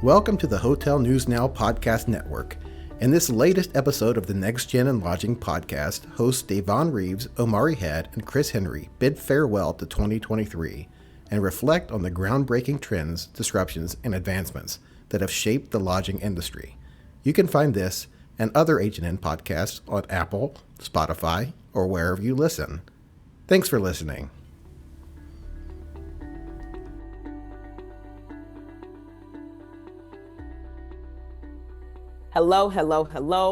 Welcome to the Hotel News Now Podcast Network. In this latest episode of the Next Gen and Lodging Podcast, hosts Davonne Reaves, Omari Head, and Chris Henry bid farewell to 2023 and reflect on the groundbreaking trends, disruptions, and advancements that have shaped the lodging industry. You can find this and other H&N podcasts on Apple, Spotify, or wherever you listen. Thanks for listening. Hello,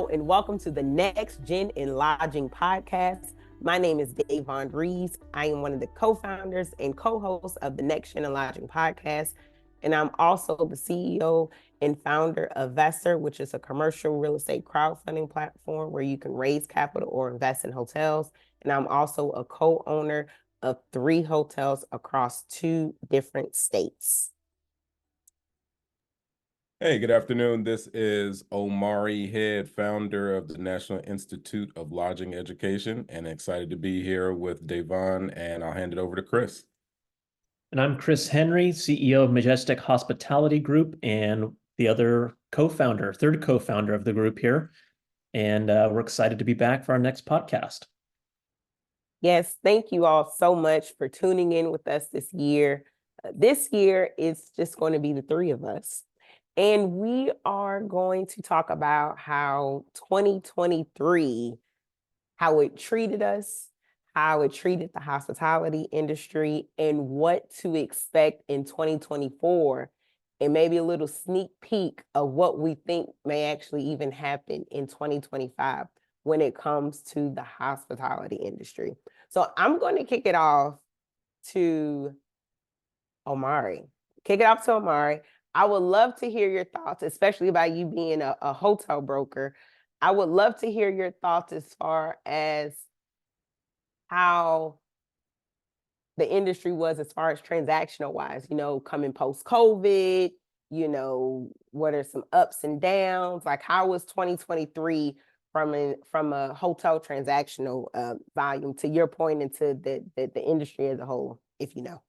and welcome to the Next Gen in Lodging Podcast. My name is Davonne Reaves. I am one of the co-founders and co-hosts of the Next Gen in Lodging Podcast, and I'm also the CEO and founder of Vestor, which is a commercial real estate crowdfunding platform where you can raise capital or invest in hotels. And I'm also a co-owner of 3 hotels across 2 different states. Hey, good afternoon. This is Omari Head, founder of the National Institute of Lodging Education, and excited to be here with Davonne, and I'll hand it over to Chris. And I'm Chris Henry, CEO of Majestic Hospitality Group, and the other co-founder, third co-founder of the group here. And we're excited to be back for our next podcast. Yes, thank you all so much for tuning in with us this year. This year is just going to be the 3 of us. And we are going to talk about how 2023, how it treated us, how it treated the hospitality industry, and what to expect in 2024, and maybe a little sneak peek of what we think may actually even happen in 2025 when it comes to the hospitality industry. So I'm going to kick it off to Omari. I would love to hear your thoughts, especially about you being a hotel broker. I would love to hear your thoughts as far as how the industry was as far as transactional wise, coming post-COVID, what are some ups and downs? Like, how was 2023 from a hotel transactional volume, to your point, into the industry as a whole, if you know?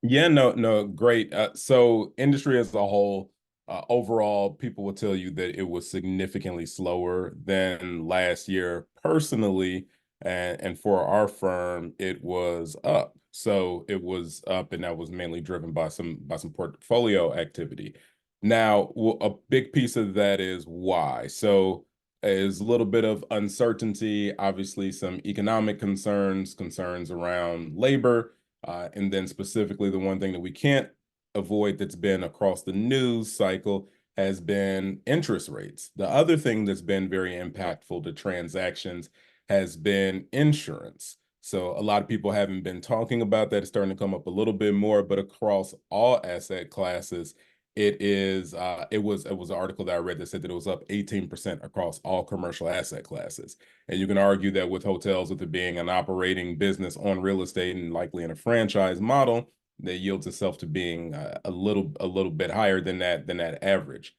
Yeah, no, great. So industry as a whole, overall, people will tell you that it was significantly slower than last year. Personally, and for our firm, it was up. So it was up, and that was mainly driven by some portfolio activity. Now, a big piece of that is why. So is a little bit of uncertainty, obviously some economic concerns around labor. And then specifically, the one thing that we can't avoid that's been across the news cycle has been interest rates. The other thing that's been very impactful to transactions has been insurance. So a lot of people haven't been talking about that. It's starting to come up a little bit more, but across all asset classes, it was an article that I read that said that it was up 18% across all commercial asset classes. And you can argue that with hotels, with it being an operating business on real estate and likely in a franchise model, that yields itself to being a little bit higher than that average.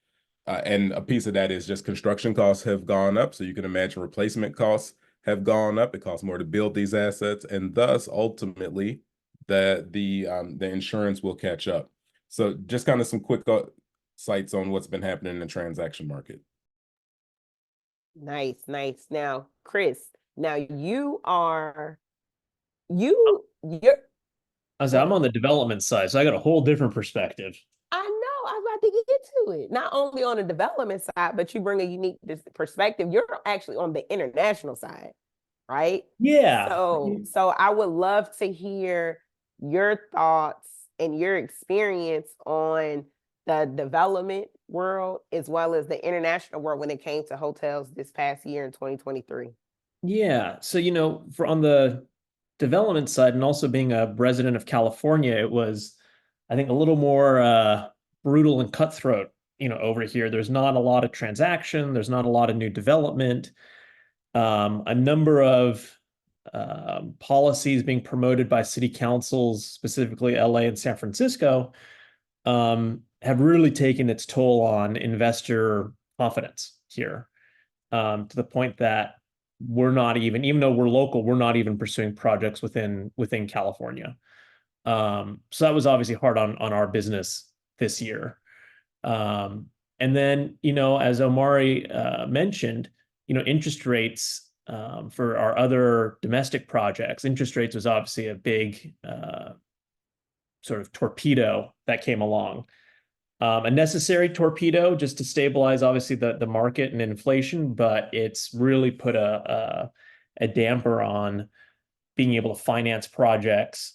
And a piece of that is just construction costs have gone up. So you can imagine replacement costs have gone up. It costs more to build these assets, and thus ultimately the insurance will catch up. So just kind of some quick sights on what's been happening in the transaction market. Nice. Now, Chris, you're I'm on the development side, so I got a whole different perspective. I know, I was about to get to it. Not only on the development side, but you bring a unique perspective. You're actually on the international side, right? Yeah. So I would love to hear your thoughts and your experience on the development world as well as the international world when it came to hotels this past year in 2023. Yeah. So, on the development side, and also being a resident of California, it was, I think, a little more brutal and cutthroat, over here. There's not a lot of transaction. There's not a lot of new development. A number of policies being promoted by city councils, specifically LA and San Francisco, have really taken its toll on investor confidence here, to the point that we're not even though we're local, we're not even pursuing projects within California. So that was obviously hard on our business this year. And then, as Omari mentioned, interest rates for our other domestic projects, interest rates was obviously a big sort of torpedo that came along. A necessary torpedo just to stabilize, obviously, the market and inflation, but it's really put a damper on being able to finance projects.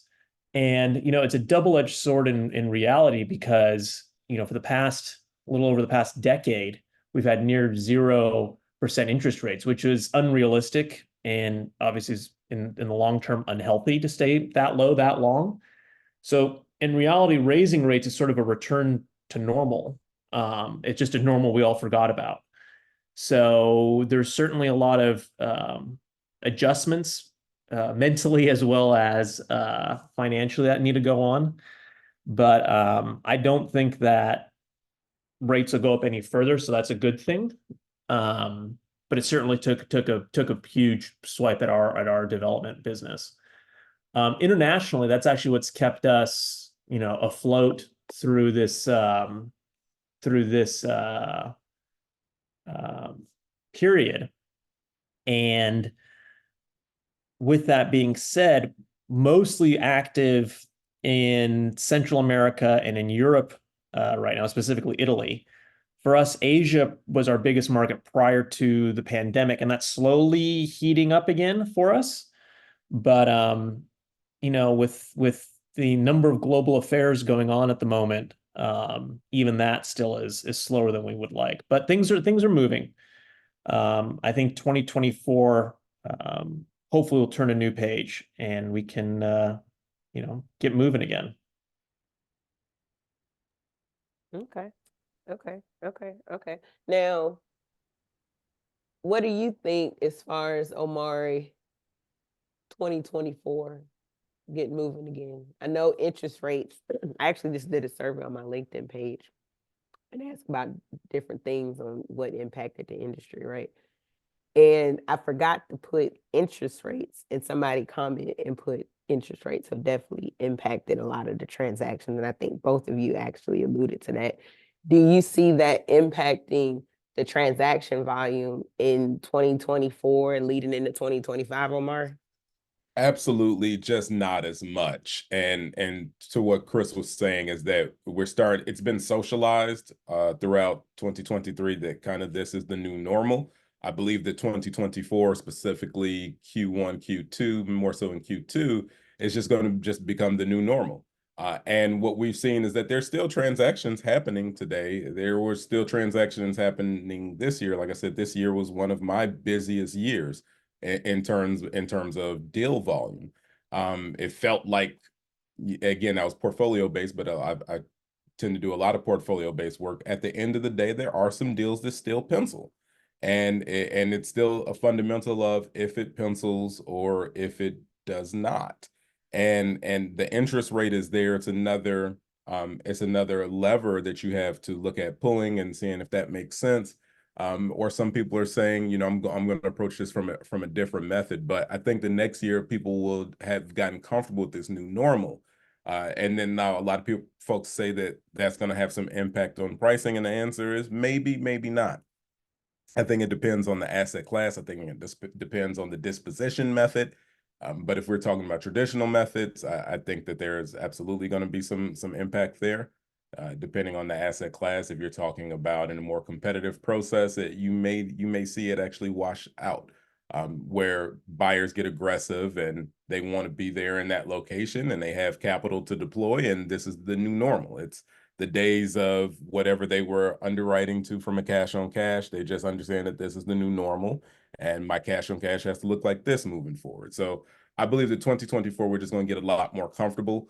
And, it's a double-edged sword in reality because, for a little over the past decade, we've had near 0% interest rates, which is unrealistic and obviously is in the long term unhealthy to stay that low that long. So in reality, raising rates is sort of a return to normal. It's just a normal we all forgot about. So there's certainly a lot of adjustments mentally as well as financially that need to go on. But I don't think that rates will go up any further, so that's a good thing. But it certainly took a huge swipe at our development business. Internationally, that's actually what's kept us, afloat through this period. And with that being said, mostly active in Central America and in Europe right now, specifically Italy. For us, Asia was our biggest market prior to the pandemic, and that's slowly heating up again for us. But with the number of global affairs going on at the moment, even that still is slower than we would like. But things are moving. I think 2024 hopefully will turn a new page and we can get moving again. Okay. Now, what do you think as far as Omari 2024 get moving again? I know interest rates. I actually just did a survey on my LinkedIn page and asked about different things on what impacted the industry, right? And I forgot to put interest rates, and somebody commented and put interest rates have definitely impacted a lot of the transactions. And I think both of you actually alluded to that. Do you see that impacting the transaction volume in 2024 and leading into 2025, Omar? Absolutely, just not as much. And to what Chris was saying is that it's been socialized throughout 2023 that kind of this is the new normal. I believe that 2024, specifically Q1, Q2, more so in Q2, is just going to just become the new normal. And what we've seen is that there's still transactions happening today. There were still transactions happening this year. Like I said, this year was one of my busiest years in terms of deal volume. It felt like, again, I was portfolio based, but I tend to do a lot of portfolio based work. At the end of the day, there are some deals that still pencil, and it's still a fundamental of if it pencils or if it does not. And the interest rate is there. It's another lever that you have to look at pulling and seeing if that makes sense. Or some people are saying, I'm going to approach this from a different method. But I think the next year people will have gotten comfortable with this new normal. And then now a lot of folks say that that's going to have some impact on pricing. And the answer is maybe, maybe not. I think it depends on the asset class. I think it depends on the disposition method. But if we're talking about traditional methods, I think that there is absolutely going to be some impact there. Depending on the asset class, if you're talking about in a more competitive process, you may see it actually wash out, where buyers get aggressive and they want to be there in that location and they have capital to deploy, and this is the new normal. It's the days of whatever they were underwriting to from a cash on cash. They just understand that this is the new normal, and my cash on cash has to look like this moving forward. So I believe that 2024, we're just going to get a lot more comfortable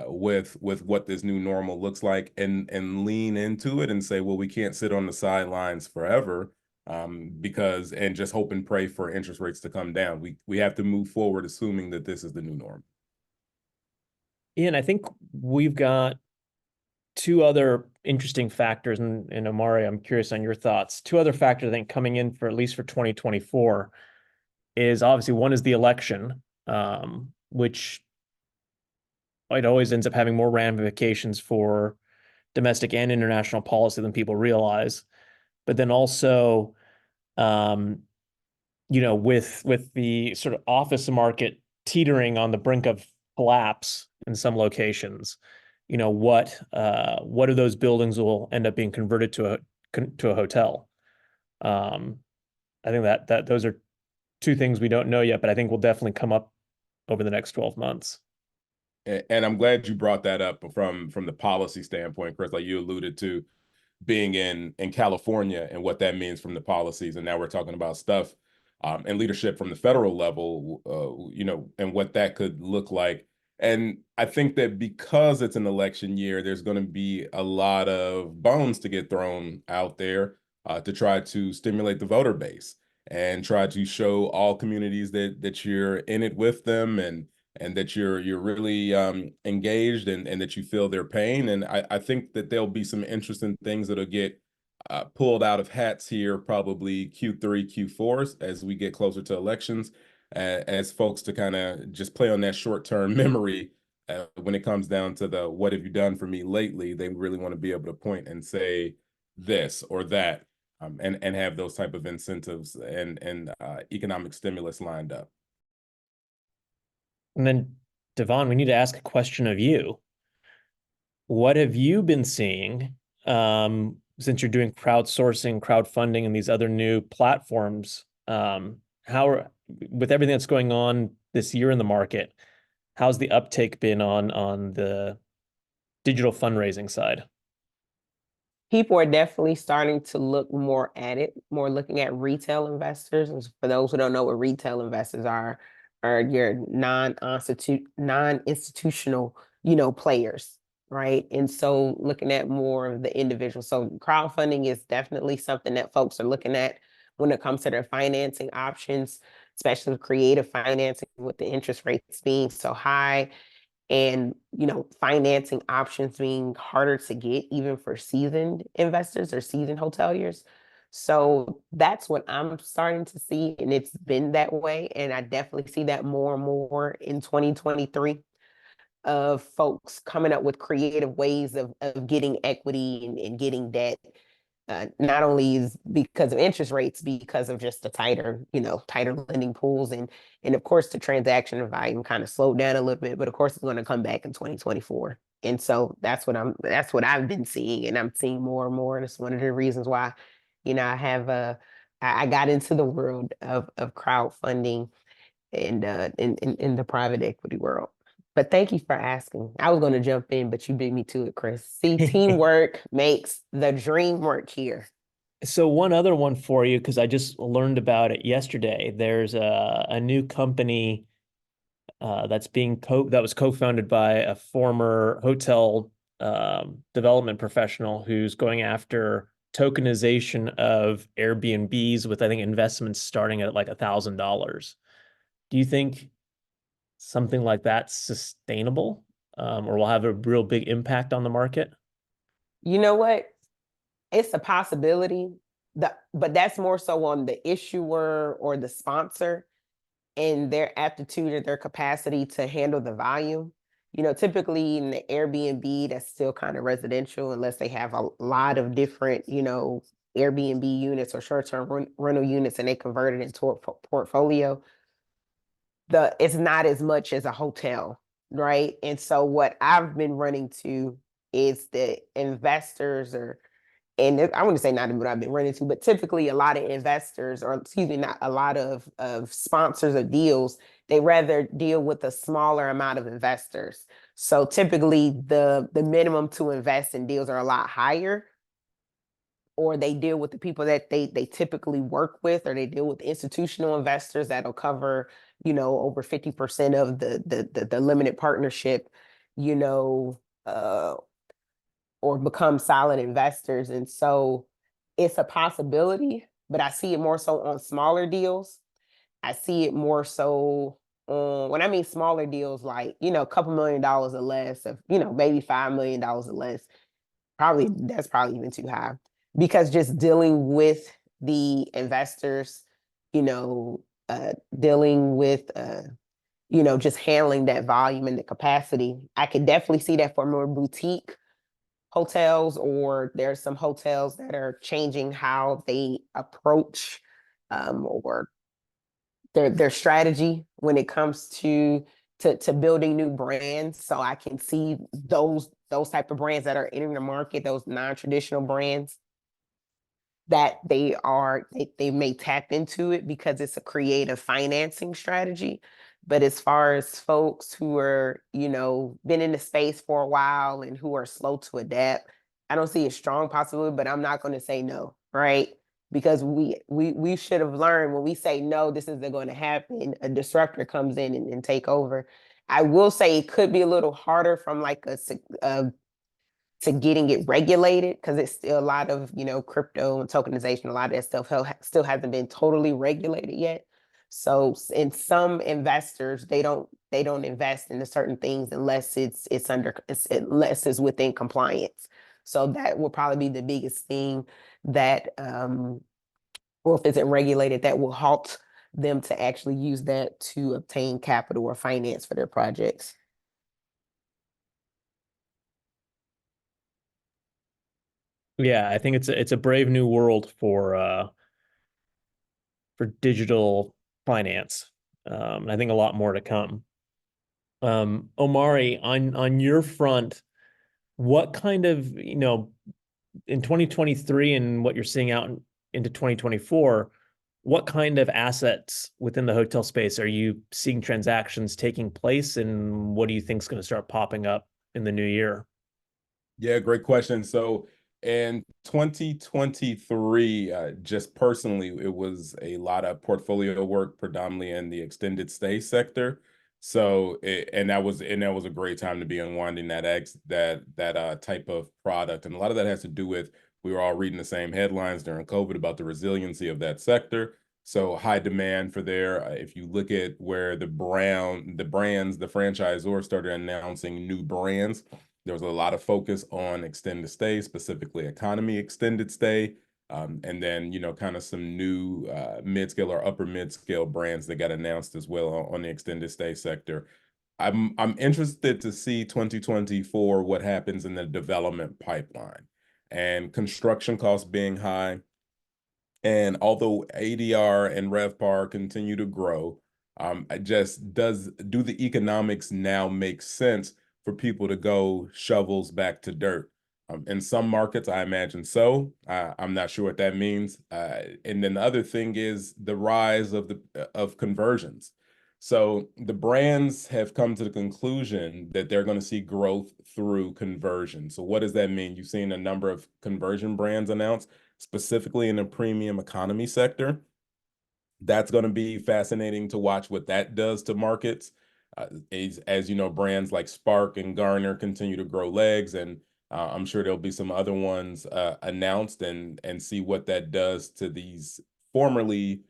with what this new normal looks like, and lean into it and say, well, we can't sit on the sidelines forever and just hope and pray for interest rates to come down. We have to move forward assuming that this is the new norm. Ian, I think we've got two other interesting factors, and Omari, I'm curious on your thoughts. Two other factors I think coming in for at least for 2024 is obviously one is the election, which it always ends up having more ramifications for domestic and international policy than people realize. But then also, with the sort of office market teetering on the brink of collapse in some locations, what of those buildings will end up being converted to a hotel? I think that those are two things we don't know yet, but I think will definitely come up over the next 12 months. And I'm glad you brought that up from the policy standpoint, Chris, like you alluded to being in California and what that means from the policies. And now we're talking about stuff and leadership from the federal level, and what that could look like. And I think that because it's an election year, there's going to be a lot of bones to get thrown out there to try to stimulate the voter base and try to show all communities that you're in it with them and that you're really engaged and that you feel their pain. And I think that there'll be some interesting things that'll get pulled out of hats here, probably Q3, Q4s as we get closer to elections, as folks to kind of just play on that short-term memory when it comes down to the what have you done for me lately. They really want to be able to point and say this or that, and have those type of incentives and economic stimulus lined up. And then, Davonne, we need to ask a question of you. What have you been seeing since you're doing crowdsourcing, crowdfunding, and these other new platforms? With everything that's going on this year in the market, how's the uptake been on the digital fundraising side? People are definitely starting to look more at it, more looking at retail investors. And for those who don't know what retail investors are your non-institutional, players, right? And so looking at more of the individual. So crowdfunding is definitely something that folks are looking at when it comes to their financing options, especially creative financing with the interest rates being so high and, financing options being harder to get even for seasoned investors or seasoned hoteliers. So that's what I'm starting to see, and it's been that way. And I definitely see that more and more in 2023 of folks coming up with creative ways of getting equity and getting debt. Not only is because of interest rates, because of just the tighter lending pools. And of course, the transaction volume kind of slowed down a little bit, but of course, it's going to come back in 2024. And so that's what I've been seeing, and I'm seeing more and more. And it's one of the reasons why, I got into the world of crowdfunding and in the private equity world. But thank you for asking. I was going to jump in, but you beat me to it, Chris. See, teamwork makes the dream work here. So one other one for you, because I just learned about it yesterday. There's a new company that was co-founded by a former hotel development professional who's going after tokenization of Airbnbs with, I think, investments starting at like $1,000. Do you think something like that's sustainable, or will have a real big impact on the market? You know what? It's a possibility, but that's more so on the issuer or the sponsor and their aptitude or their capacity to handle the volume. Typically in the Airbnb, that's still kind of residential unless they have a lot of different, Airbnb units or short-term rental units and they convert it into a portfolio. It's not as much as a hotel, right? And so what I've been running to is the investors and I wouldn't say not what I've been running to, but typically a lot of investors, or excuse me, not a lot of sponsors of deals, they rather deal with a smaller amount of investors. So typically the minimum to invest in deals are a lot higher, or they deal with the people that they typically work with, or they deal with institutional investors that'll cover, over 50% of the limited partnership, or become solid investors. And so it's a possibility, but I see it more so on smaller deals. I see it more so when I mean smaller deals, like, a couple $1 million or less, of, maybe $5 million or less. That's probably even too high, because just dealing with the investors, dealing with, just handling that volume and the capacity, I could definitely see that for more boutique hotels, or there's some hotels that are changing how they approach or their strategy when it comes to building new brands. So I can see those type of brands that are entering the market, those non-traditional brands, that they may tap into it because it's a creative financing strategy. But as far as folks who are, been in the space for a while and who are slow to adapt, I don't see a strong possibility, but I'm not going to say no, right? Because we should have learned, when we say no, this isn't going to happen, a disruptor comes in and take over. I will say it could be a little harder from like to getting it regulated, because it's still a lot of, crypto and tokenization, a lot of that stuff still hasn't been totally regulated yet. So in some investors, they don't invest into certain things unless unless it's within compliance. So that will probably be the biggest thing that or if it's regulated, that will halt them to actually use that to obtain capital or finance for their projects. Yeah, I think it's a brave new world for digital finance. I think a lot more to come. Omari, on your front, what kind of, in 2023 and what you're seeing out into 2024, what kind of assets within the hotel space are you seeing transactions taking place, and what do you think is going to start popping up in the new year? Yeah, great question. So in 2023, just personally, it was a lot of portfolio work, predominantly in the extended stay sector. So, and that was a great time to be unwinding that type of product. And a lot of that has to do with, we were all reading the same headlines during COVID about the resiliency of that sector. So high demand for there. If you look at where the franchisors started announcing new brands, there was a lot of focus on extended stay, specifically economy extended stay, and then kind of some new mid-scale or upper mid-scale brands that got announced as well on the extended stay sector. I'm interested to see 2024 what happens in the development pipeline, and construction costs being high. And although ADR and RevPAR continue to grow, do the economics now make sense for people to go shovels back to dirt? In some markets, I imagine so. I'm not sure what that means. And then the other thing is the rise of conversions. So the brands have come to the conclusion that they're going to see growth through conversion. So what does that mean? You've seen a number of conversion brands announced, specifically in the premium economy sector. That's going to be fascinating to watch what that does to markets. As you know, brands like Spark and Garner continue to grow legs, and I'm sure there'll be some other ones announced, and see what that does to these formerly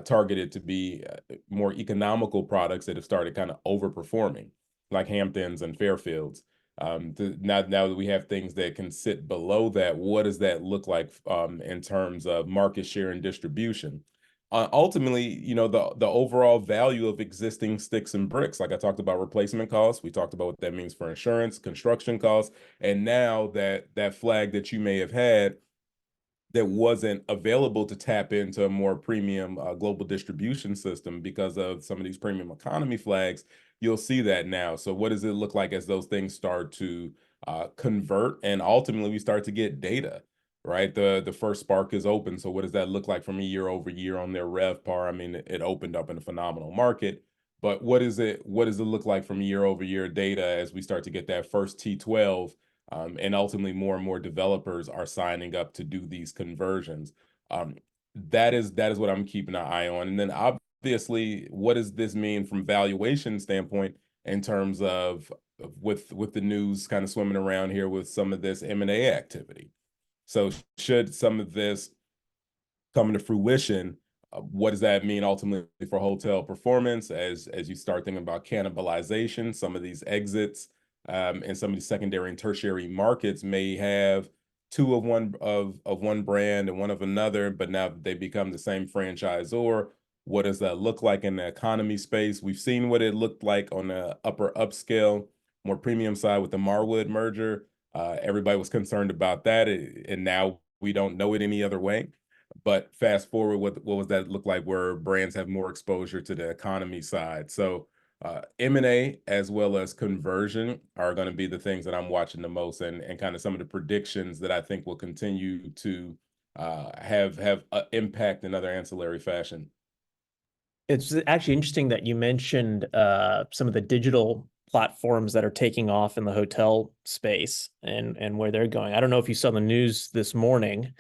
targeted to be more economical products that have started kind of overperforming, like Hamptons and Fairfields. Now that we have things that can sit below that, what does that look like in terms of market share and distribution? Ultimately, the overall value of existing sticks and bricks, like I talked about replacement costs, we talked about what that means for insurance, construction costs, and now that flag that you may have had that wasn't available to tap into a more premium global distribution system because of some of these premium economy flags, you'll see that now. So what does it look like as those things start to convert, and ultimately we start to get data, right? The first Spark is open. So what does that look like from a year over year on their RevPAR? I mean, it opened up in a phenomenal market, but what does it look like from year over year data as we start to get that first T12? And ultimately, more and more developers are signing up to do these conversions. That is what I'm keeping an eye on. And then obviously, what does this mean from valuation standpoint in terms of with the news kind of swimming around here with some of this M&A activity? So should some of this come to fruition, what does that mean ultimately for hotel performance as you start thinking about cannibalization? Some of these exits and some of these secondary and tertiary markets may have two of one brand and one of another, but now they become the same franchisor. What does that look like in the economy space? We've seen what it looked like on the upper upscale, more premium side with the Marwood merger. Everybody was concerned about that, and now we don't know it any other way. But fast forward, what was that look like where brands have more exposure to the economy side? So M&A as well as conversion are going to be the things that I'm watching the most, and kind of some of the predictions that I think will continue to have impact in other ancillary fashion. It's actually interesting that you mentioned some of the digital platforms that are taking off in the hotel space and where they're going. I don't know if you saw the news this morning,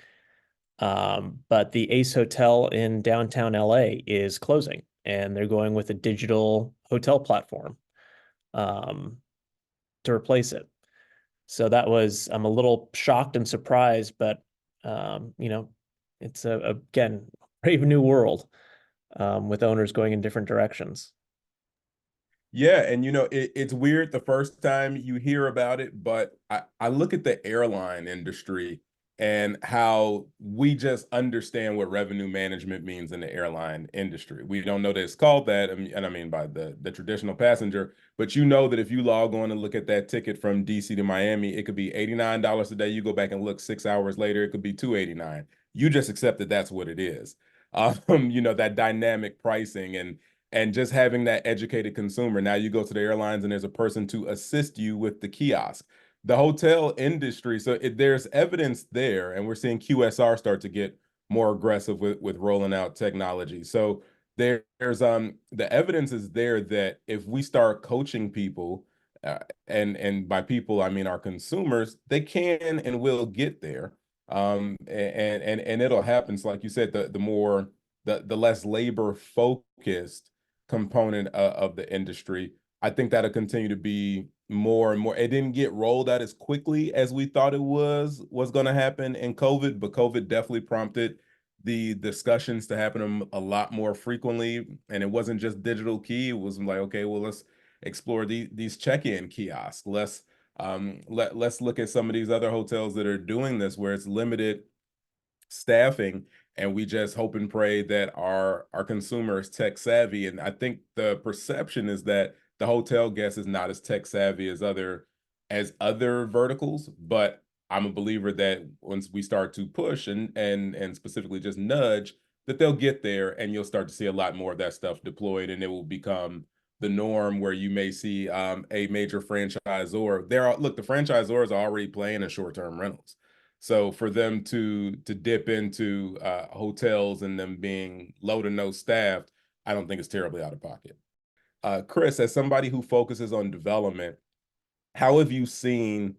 but the Ace Hotel in downtown LA is closing, and they're going with a digital hotel platform to replace it. So I'm a little shocked and surprised, but it's again, brave new world with owners going in different directions. Yeah, and it's weird the first time you hear about it, but I look at the airline industry and how we just understand what revenue management means in the airline industry. We don't know that it's called that, and I mean by the traditional passenger, but you know that if you log on and look at that ticket from DC to Miami, it could be $89 a day. You go back and look 6 hours later, it could be $289. You just accept that that's what it is. That dynamic pricing and just having that educated consumer. Now you go to the airlines and there's a person to assist you with the kiosk. The hotel industry, so there's evidence there, and we're seeing QSR start to get more aggressive with rolling out technology. So there's the evidence is there that if we start coaching people, and by people I mean our consumers, they can and will get there. And it'll happen. So like you said, the less labor focused component of the industry, I think that'll continue to be more and more. It didn't get rolled out as quickly as we thought it was going to happen in COVID, but COVID definitely prompted the discussions to happen a lot more frequently. And it wasn't just digital key. It was like, okay, well, let's explore these check-in kiosks. Let's look at some of these other hotels that are doing this where it's limited staffing, and we just hope and pray that our consumer is tech savvy. And I think the perception is that the hotel guest is not as tech savvy as other verticals, but I'm a believer that once we start to push and specifically just nudge, that they'll get there, and you'll start to see a lot more of that stuff deployed, and it will become the norm where you may see a major franchisor. The franchisors are already playing in short-term rentals. So for them to dip into hotels and them being low to no staffed, I don't think it's terribly out of pocket. Chris, as somebody who focuses on development, how have you seen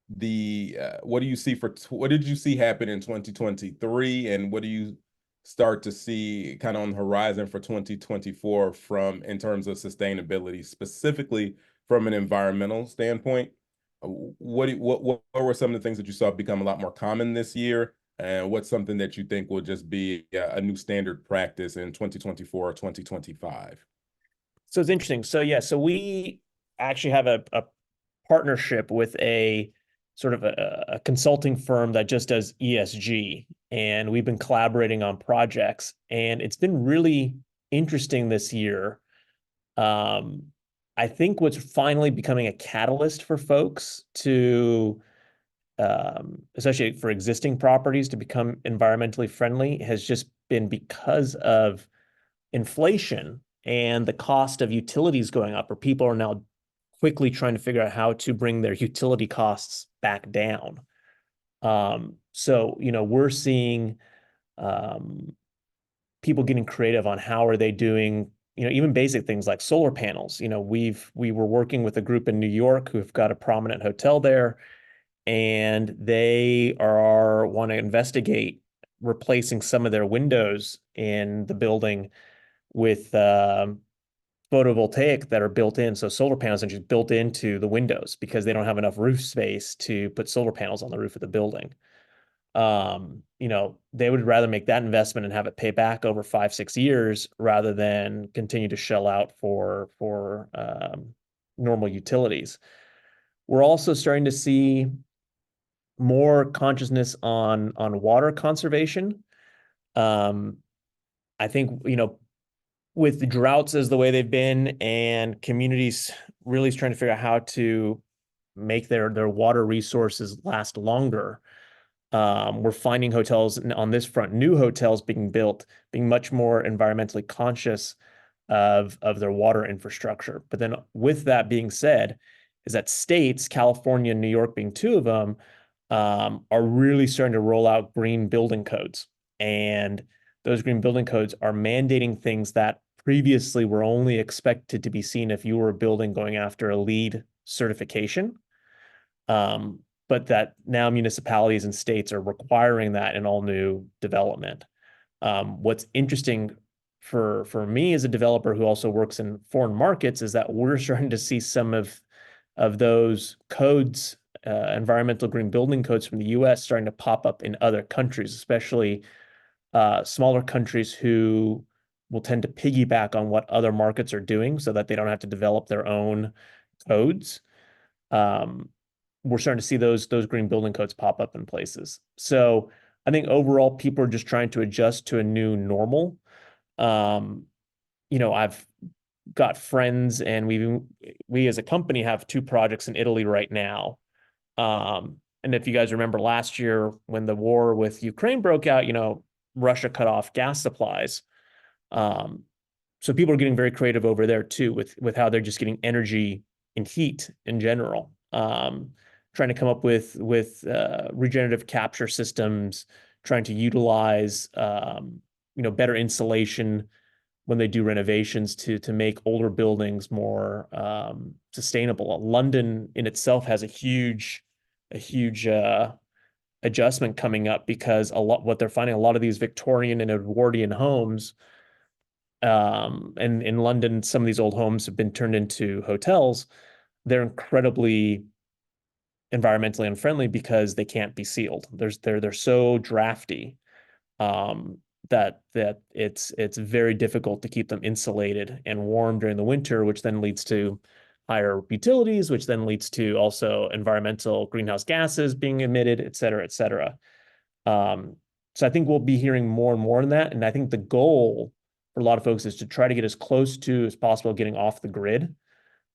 what did you see happen in 2023, and what do you start to see kind of on the horizon for 2024 in terms of sustainability, specifically from an environmental standpoint? What were some of the things that you saw become a lot more common this year, and what's something that you think will just be a new standard practice in 2024 or 2025? So it's interesting. So we actually have a partnership with a sort of a consulting firm that just does ESG, and we've been collaborating on projects, and it's been really interesting this year. I think what's finally becoming a catalyst for folks to, especially for existing properties, to become environmentally friendly has just been because of inflation and the cost of utilities going up, or people are now quickly trying to figure out how to bring their utility costs back down. So, we're seeing people getting creative on how are they doing, even basic things like solar panels. We were working with a group in New York who've got a prominent hotel there, and they want to investigate replacing some of their windows in the building with photovoltaic that are built in. So solar panels are just built into the windows because they don't have enough roof space to put solar panels on the roof of the building. They would rather make that investment and have it pay back over 5-6 years rather than continue to shell out for normal utilities. We're also starting to see more consciousness on water conservation. I think, with the droughts as the way they've been and communities really trying to figure out how to make their water resources last longer. We're finding hotels on this front, new hotels being built, being much more environmentally conscious of their water infrastructure. But then with that being said, is that states, California and New York being two of them, are really starting to roll out green building codes. And those green building codes are mandating things that previously were only expected to be seen if you were a building going after a LEED certification. But that now municipalities and states are requiring that in all new development. What's interesting for me as a developer who also works in foreign markets is that we're starting to see some of those codes, environmental green building codes from the US starting to pop up in other countries, especially smaller countries who will tend to piggyback on what other markets are doing so that they don't have to develop their own codes. We're starting to see those green building codes pop up in places. So I think overall people are just trying to adjust to a new normal. I've got friends, and we as a company have 2 projects in Italy right now. And if you guys remember last year when the war with Ukraine broke out, Russia cut off gas supplies. So people are getting very creative over there too with how they're just getting energy and heat in general. Trying to come up with regenerative capture systems, trying to utilize better insulation when they do renovations to make older buildings more sustainable. London in itself has a huge adjustment coming up because what they're finding, a lot of these Victorian and Edwardian homes, and in London, some of these old homes have been turned into hotels. They're incredibly environmentally unfriendly because they can't be sealed. They're so drafty that it's very difficult to keep them insulated and warm during the winter, which then leads to higher utilities, which then leads to also environmental greenhouse gases being emitted, et cetera, et cetera. So I think we'll be hearing more and more in that. And I think the goal for a lot of folks is to try to get as close to as possible getting off the grid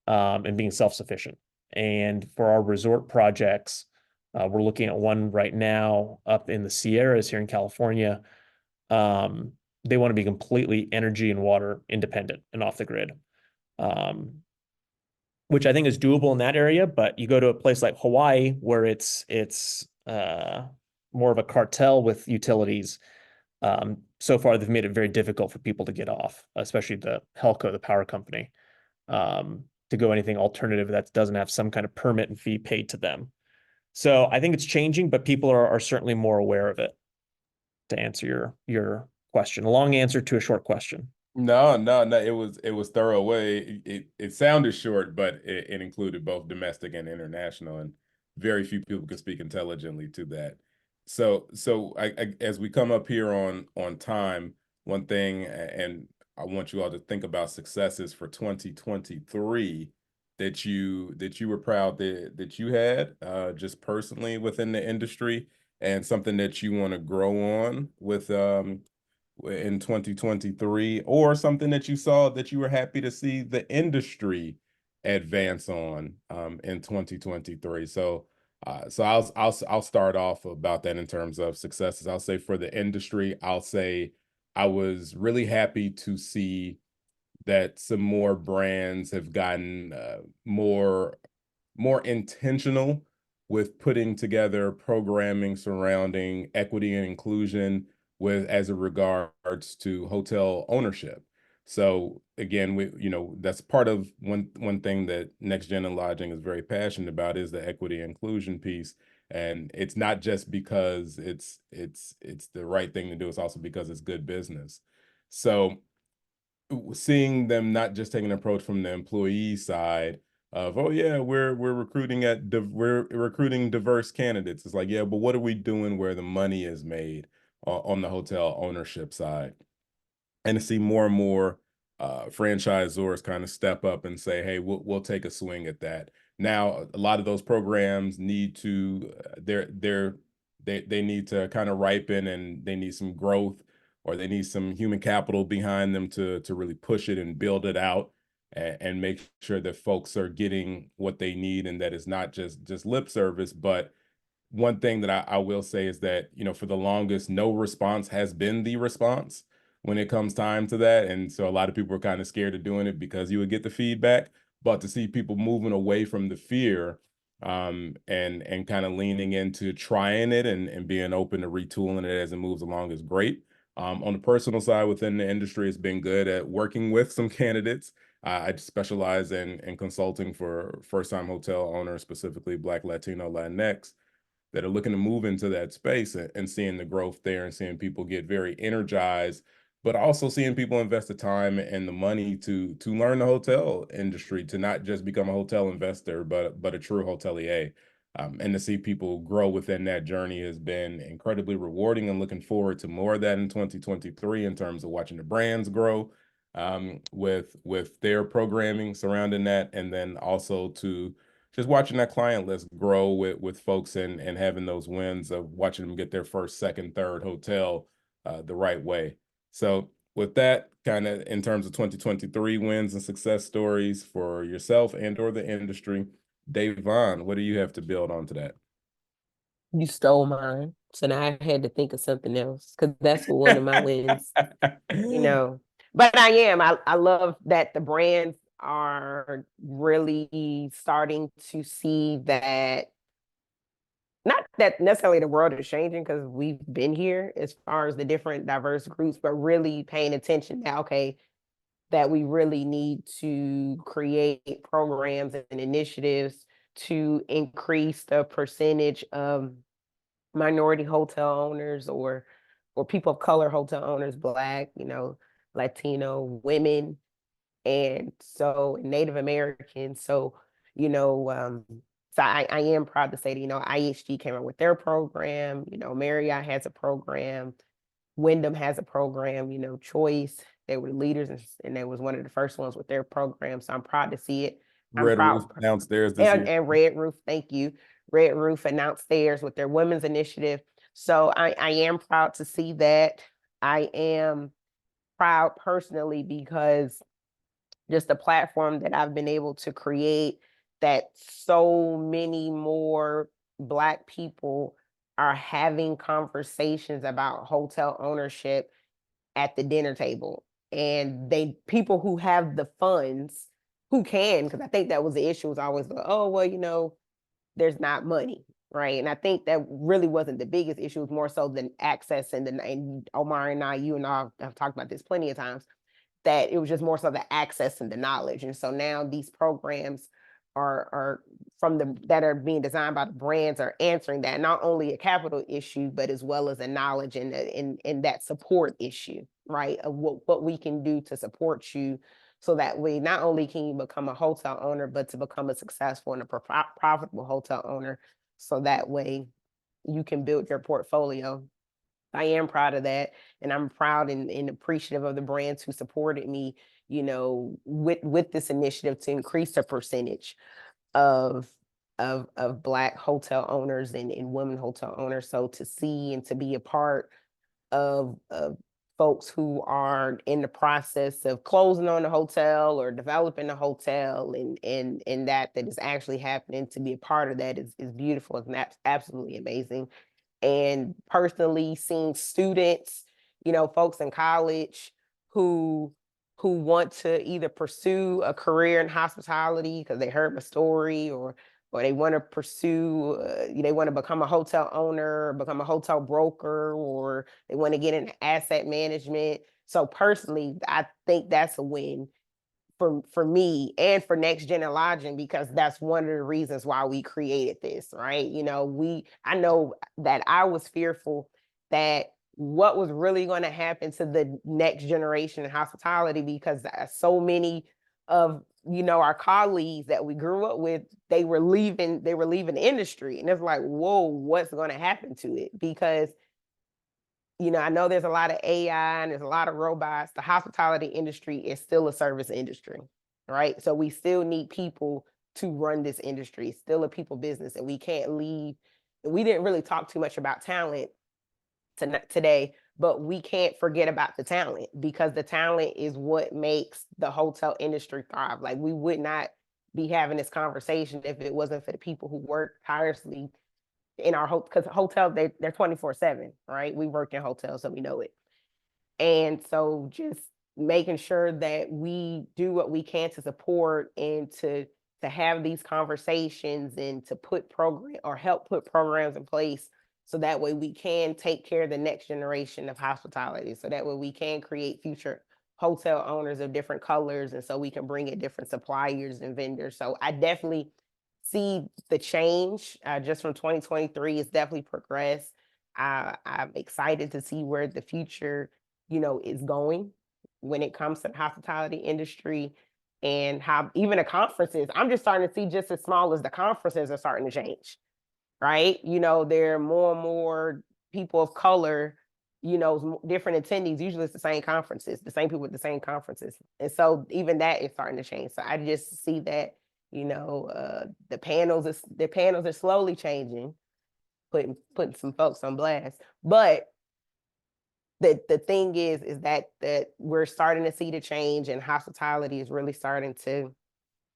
and being self-sufficient. And for our resort projects, we're looking at one right now up in the Sierras here in California. They want to be completely energy and water independent and off the grid, which I think is doable in that area. But you go to a place like Hawaii where it's more of a cartel with utilities. So far, they've made it very difficult for people to get off, especially the Helco, the power company, to go anything alternative that doesn't have some kind of permit and fee paid to them. So I think it's changing, but people are certainly more aware of it. To answer your question, a long answer to a short question. No. It was thorough way. It sounded short, but it included both domestic and international, and very few people can speak intelligently to that. So I as we come up here on time, one thing, and I want you all to think about successes for 2023 that you were proud that you had just personally within the industry, and something that you want to grow on with in 2023, or something that you saw that you were happy to see the industry advance on in 2023. So I'll start off about that in terms of successes. I'll say for the industry, I'll say I was really happy to see that some more brands have gotten more intentional with putting together programming surrounding equity and inclusion with as it regards to hotel ownership. So again, that's part of one thing that Next Gen and Lodging is very passionate about is the equity and inclusion piece. And it's not just because it's the right thing to do, it's also because it's good business. So seeing them not just take an approach from the employee side of, oh yeah, we're recruiting we're recruiting diverse candidates. It's like, yeah, but what are we doing where the money is made on the hotel ownership side? And to see more and more franchisors kind of step up and say, hey, we'll take a swing at that. Now, a lot of those programs need to they need to kind of ripen, and they need some growth, or they need some human capital behind them to really push it and build it out. and make sure that folks are getting what they need and that it's not just lip service. But one thing that I will say is that, for the longest, no response has been the response when it comes time to that. And so a lot of people are kind of scared of doing it because you would get the feedback. But to see people moving away from the fear, and kind of leaning into trying it and being open to retooling it as it moves along is great. On the personal side within the industry, it's been good at working with some candidates. I specialize in consulting for first-time hotel owners, specifically Black, Latino, Latinx, that are looking to move into that space and seeing the growth there and seeing people get very energized, but also seeing people invest the time and the money to learn the hotel industry, to not just become a hotel investor, but a true hotelier. And to see people grow within that journey has been incredibly rewarding, and looking forward to more of that in 2023 in terms of watching the brands grow, with their programming surrounding that, and then also to just watching that client list grow with folks and having those wins of watching them get their first, second, third hotel the right way. So with that, kind of in terms of 2023 wins and success stories for yourself and or the industry, Davonne, what do you have to build onto that? You stole mine. So now I had to think of something else, because that's one of my wins, But I love that the brands are really starting to see that, not that necessarily the world is changing, because we've been here as far as the different diverse groups, but really paying attention now, okay, that we really need to create programs and initiatives to increase the percentage of minority hotel owners, or people of color hotel owners, Black, Latino, women, and so Native Americans. So, I am proud to say that, IHG came out with their program, Marriott has a program, Wyndham has a program, Choice, they were leaders, and they was one of the first ones with their program. So I'm proud to see it. I'm Red Roof proud. announced theirs this year. And Red Roof, thank you. Red Roof announced theirs with their women's initiative. So I am proud to see that. I am proud personally because just the platform that I've been able to create, that so many more Black people are having conversations about hotel ownership at the dinner table. And people who have the funds, who can, because I think that was the issue, was always, oh, well, there's not money, right? And I think that really wasn't the biggest issue. It was more so than access, and Omari and you and I have talked about this plenty of times, that it was just more so the access and the knowledge. And so now these programs are that are being designed by the brands are answering that, not only a capital issue, but as well as a knowledge and that support issue, right? Of what we can do to support you, so that way not only can you become a hotel owner, but to become a successful and a profitable hotel owner. So that way you can build your portfolio. I am proud of that. And I'm proud and appreciative of the brands who supported me, with this initiative to increase the percentage of Black hotel owners and women hotel owners. So to see and to be a part of folks who are in the process of closing on the hotel or developing a hotel, and that is actually happening, to be a part of that is beautiful and that's absolutely amazing. And personally seeing students, folks in college who want to either pursue a career in hospitality because they heard my story, or they want to pursue, they want to become a hotel owner, or become a hotel broker, or they want to get into asset management. So personally, I think that's a win for me and for Next Gen and Lodging, because that's one of the reasons why we created this, right? I know that I was fearful that what was really going to happen to the next generation in hospitality, because so many of our colleagues that we grew up with, they were leaving the industry, and it's like, whoa, what's going to happen to it? Because I know there's a lot of AI and there's a lot of robots. The hospitality industry is still a service industry, right? So we still need people to run this industry. It's still a people business, and we can't leave. We didn't really talk too much about talent today, but we can't forget about the talent, because the talent is what makes the hotel industry thrive. Like, we would not be having this conversation if it wasn't for the people who work tirelessly in our because hotels, they're 24/7, right? We work in hotels, so we know it. And so just making sure that we do what we can to support and to have these conversations and to put program or help put programs in place, so that way we can take care of the next generation of hospitality, so that way we can create future hotel owners of different colors, and so we can bring in different suppliers and vendors. So I definitely see the change just from 2023. It's definitely progressed. I'm excited to see where the future, is going when it comes to the hospitality industry, and how even the conferences, I'm just starting to see, just as small as the conferences are starting to change, right? There are more and more people of color, different attendees. Usually it's the same conferences, the same people with the same conferences. And so even that is starting to change. So I just see that, the panels are slowly changing, putting some folks on blast. But the thing is that we're starting to see the change, and hospitality is really starting to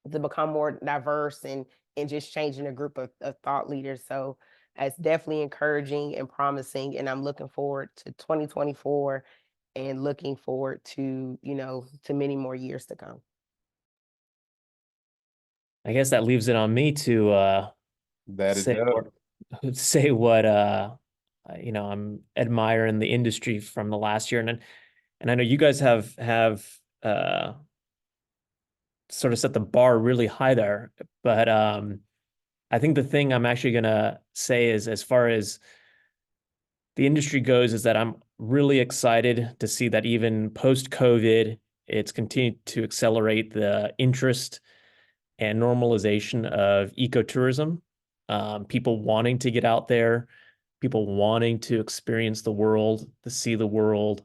become more diverse, and just changing a group of thought leaders. So it's definitely encouraging and promising, and I'm looking forward to 2024, and looking forward to, to many more years to come. I guess that leaves it on me to That it say does. say what I'm admiring the industry from the last year, and I know you guys have sort of set the bar really high there, but I think the thing I'm actually gonna say is, as far as the industry goes, is that I'm really excited to see that even post-COVID, it's continued to accelerate the interest and normalization of ecotourism. People wanting to get out there, people wanting to experience the world, to see the world,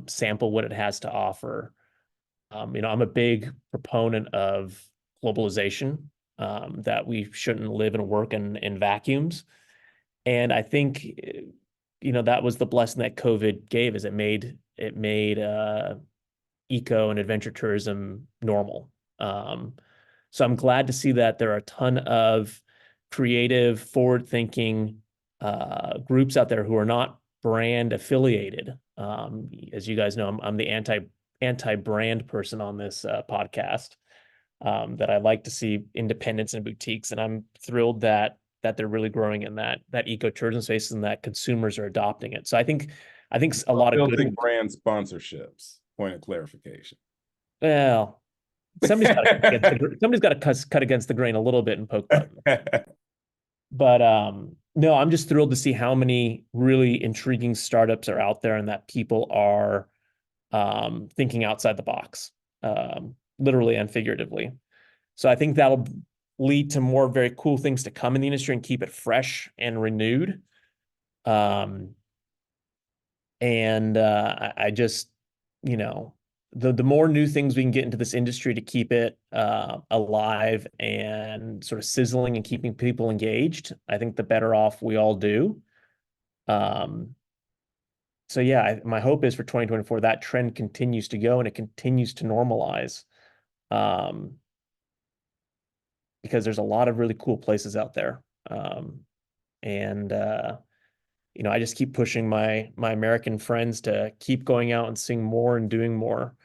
sample what it has to offer. I'm a big proponent of globalization, that we shouldn't live and work in vacuums. And I think, that was the blessing that COVID gave, is it made eco and adventure tourism normal. So I'm glad to see that there are a ton of creative, forward-thinking groups out there who are not brand affiliated. As you guys know, I'm the anti-brand person on this podcast. That I like to see independents and boutiques, and I'm thrilled that they're really growing in that ecotourism space, and that consumers are adopting it. So I think a lot of good brand sponsorships. Point of clarification. Well, somebody's got to cut against the grain a little bit and poke fun. But no, I'm just thrilled to see how many really intriguing startups are out there, and that people are thinking outside the box, literally and figuratively. So I think that'll lead to more very cool things to come in the industry and keep it fresh and renewed. And I just, the more new things we can get into this industry to keep it alive and sort of sizzling and keeping people engaged, I think the better off we all do. So yeah, my hope is for 2024, that trend continues to go and it continues to normalize. Because there's a lot of really cool places out there. And I just keep pushing my American friends to keep going out and seeing more and doing more.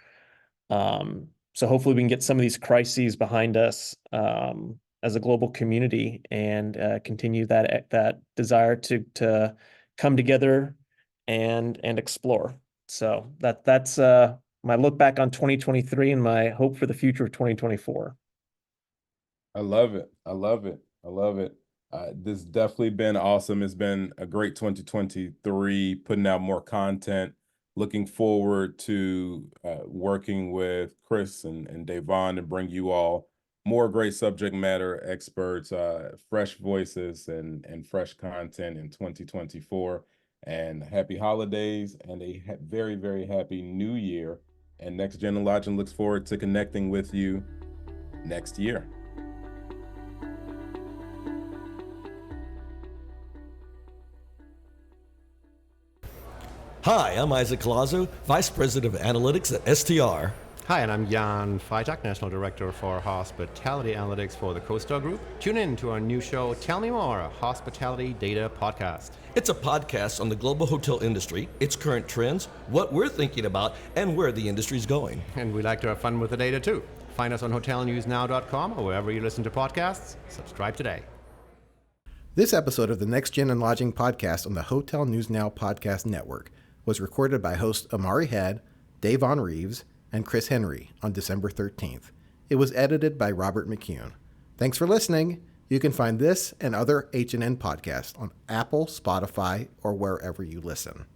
So hopefully we can get some of these crises behind us as a global community, and continue that desire to come together and explore. So that's my look back on 2023 and my hope for the future of 2024. I love it. I love it. I love it. This definitely been awesome. It's been a great 2023, putting out more content. Looking forward to working with Chris and Davonne to bring you all more great subject matter experts, fresh voices, and fresh content in 2024. And happy holidays and a very, very happy new year. And Next Gen Lodging looks forward to connecting with you next year. Hi, I'm Isaac Colazo, Vice President of Analytics at STR. Hi, and I'm Jan Freitag, National Director for Hospitality Analytics for the CoStar Group. Tune in to our new show, Tell Me More, a hospitality data podcast. It's a podcast on the global hotel industry, its current trends, what we're thinking about, and where the industry's going. And we like to have fun with the data too. Find us on hotelnewsnow.com or wherever you listen to podcasts. Subscribe today. This episode of the Next Gen and Lodging podcast on the Hotel News Now podcast network was recorded by hosts Omari Head, Davonne Reaves, and Chris Henry on December 13th. It was edited by Robert McCune. Thanks for listening. You can find this and other H&N podcasts on Apple, Spotify, or wherever you listen.